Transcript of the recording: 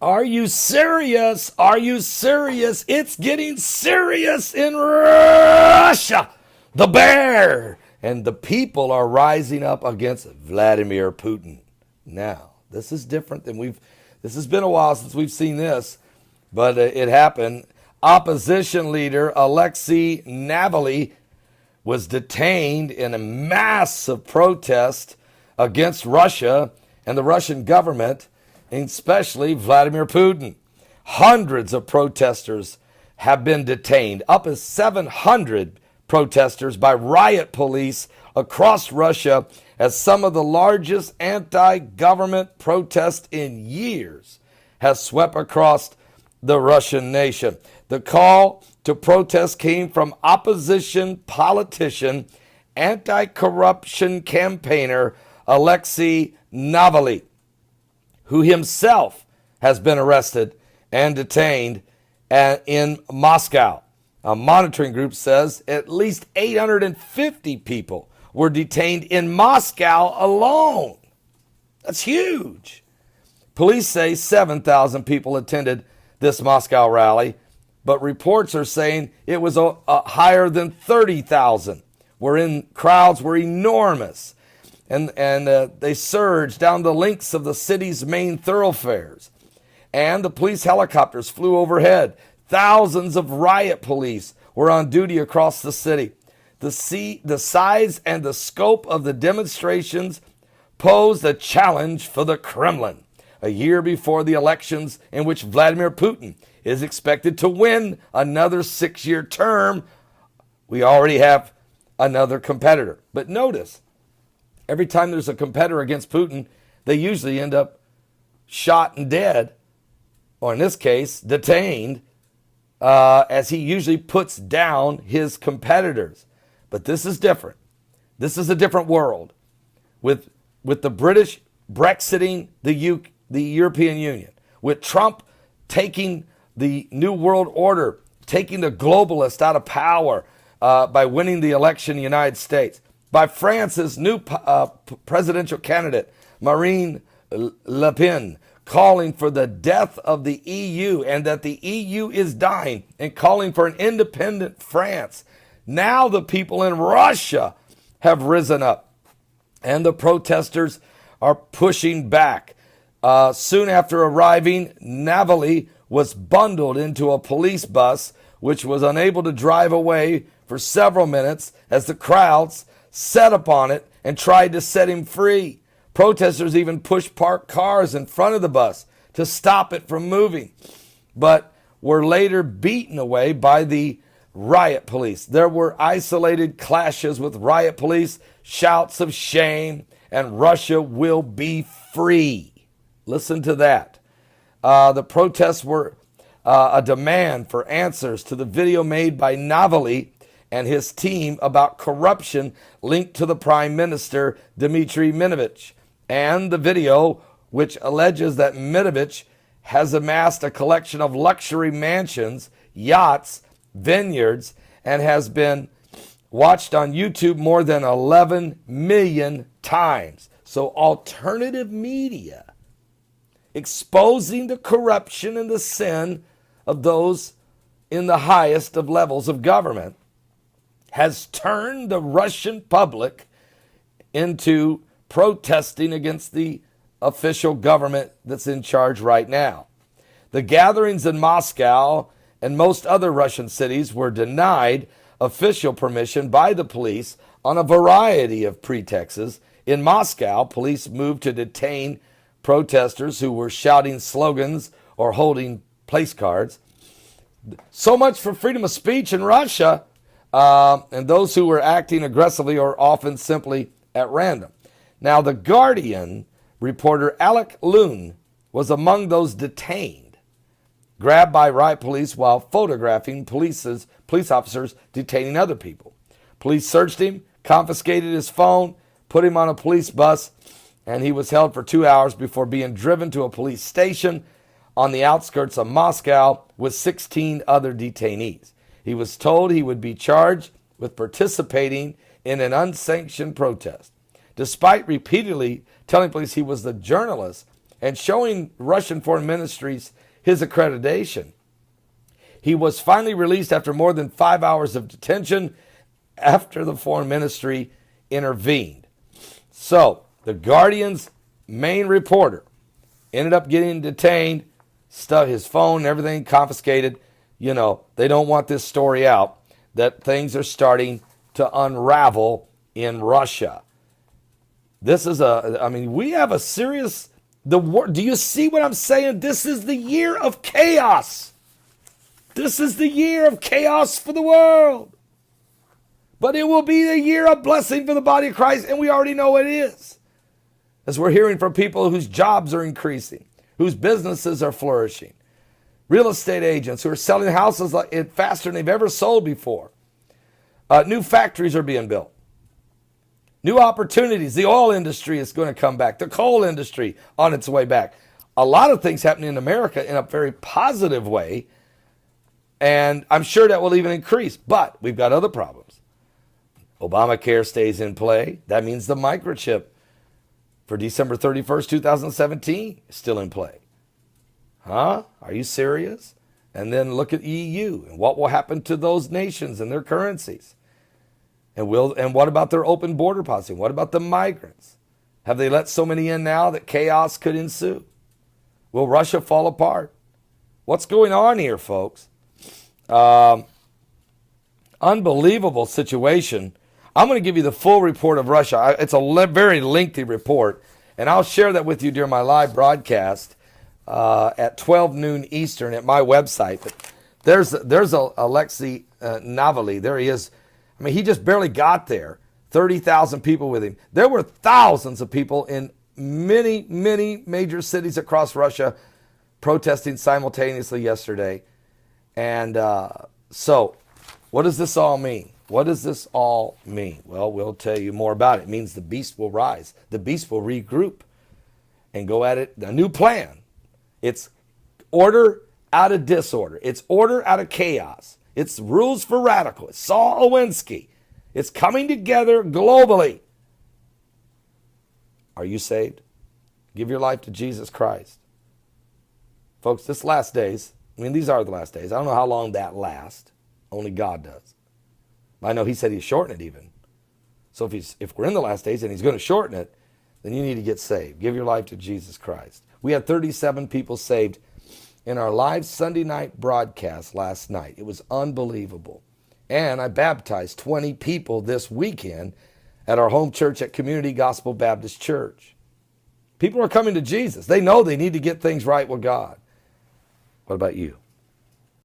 Are you serious? Are you serious? It's getting serious in Russia. The bear and the people are rising up against Vladimir Putin. Now, this is different than this has been a while since we've seen this, but it happened. Opposition leader Alexei Navalny was detained in a massive protest against Russia and the Russian government, especially Vladimir Putin. Hundreds of protesters have been detained, up as 700 protesters by riot police across Russia, as some of the largest anti-government protests in years has swept across the Russian nation. The call to protest came from opposition politician, anti-corruption campaigner Alexei Navalny, who himself has been arrested and detained in Moscow. A monitoring group says at least 850 people were detained in Moscow alone. That's huge. Police say 7,000 people attended this Moscow rally, but reports are saying it was higher than 30,000. Crowds were enormous, and they surged down the lengths of the city's main thoroughfares. And the police helicopters flew overhead. Thousands of riot police were on duty across the city. The size and the scope of the demonstrations posed a challenge for the Kremlin, a year before the elections in which Vladimir Putin is expected to win another 6-year term. We already have another competitor. But notice, every time there's a competitor against Putin, they usually end up shot and dead, or in this case, detained, as he usually puts down his competitors. But this is different. This is a different world. With the British Brexiting the European Union, with Trump taking the New World Order, taking the globalists out of power by winning the election in the United States, by France's new presidential candidate, Marine Le Pen, calling for the death of the EU and that the EU is dying, and calling for an independent France. Now the people in Russia have risen up, and the protesters are pushing back. Soon after arriving, Navalny was bundled into a police bus, which was unable to drive away for several minutes as the crowds set upon it and tried to set him free. Protesters even pushed parked cars in front of the bus to stop it from moving, but were later beaten away by the riot police. There were isolated clashes with riot police, shouts of shame, and Russia will be free. Listen to that. The protests were a demand for answers to the video made by Navalny and his team about corruption linked to the Prime Minister Dmitry Medvedev, and the video which alleges that Medvedev has amassed a collection of luxury mansions, yachts, vineyards, and has been watched on YouTube more than 11 million times. So alternative media exposing the corruption and the sin of those in the highest of levels of government has turned the Russian public into protesting against the official government that's in charge right now. The gatherings in Moscow and most other Russian cities were denied official permission by the police on a variety of pretexts. In Moscow, police moved to detain protesters who were shouting slogans or holding place cards. So much for freedom of speech in Russia, and those who were acting aggressively are often simply at random. Now, The Guardian reporter Alec Loon was among those detained, grabbed by riot police while photographing police officers detaining other people. Police searched him, confiscated his phone, put him on a police bus, and he was held for 2 hours before being driven to a police station on the outskirts of Moscow with 16 other detainees. He was told he would be charged with participating in an unsanctioned protest. Despite repeatedly telling police he was the journalist and showing Russian foreign ministries his accreditation. He was finally released after more than 5 hours of detention after the foreign ministry intervened. So, the Guardian's main reporter ended up getting detained, stuck his phone and everything confiscated. You know, they don't want this story out that things are starting to unravel in Russia. This is we have a serious, do you see what I'm saying? This is the year of chaos. This is the year of chaos for the world. But it will be the year of blessing for the body of Christ, and we already know it is. As we're hearing from people whose jobs are increasing, whose businesses are flourishing, real estate agents who are selling houses faster than they've ever sold before. New factories are being built. New opportunities. The oil industry is going to come back. The coal industry on its way back. A lot of things happening in America in a very positive way. And I'm sure that will even increase. But we've got other problems. Obamacare stays in play. That means the microchip for December 31st, 2017 is still in play. Huh? Are you serious? And then look at EU and what will happen to those nations and their currencies. And what about their open border policy? What about the migrants? Have they let so many in now that chaos could ensue? Will Russia fall apart? What's going on here, folks? Unbelievable situation. I'm going to give you the full report of Russia. It's a very lengthy report, and I'll share that with you during my live broadcast at 12 noon Eastern at my website. But there's Alexei Navalny. There he is. I mean, he just barely got there. 30,000 people with him. There were thousands of people in many, many major cities across Russia protesting simultaneously yesterday. And so what does this all mean? What does this all mean? Well, we'll tell you more about it. It means the beast will rise. The beast will regroup and go at it. A new plan. It's order out of disorder. It's order out of chaos. It's rules for radical. It's Saul Alinsky. It's coming together globally. Are you saved? Give your life to Jesus Christ. Folks, this last days, these are the last days. I don't know how long that lasts. Only God does. I know he said he'd shorten it even. So if we're in the last days and he's going to shorten it, then you need to get saved. Give your life to Jesus Christ. We had 37 people saved in our live Sunday night broadcast last night. It was unbelievable. And I baptized 20 people this weekend at our home church at Community Gospel Baptist Church. People are coming to Jesus. They know they need to get things right with God. What about you?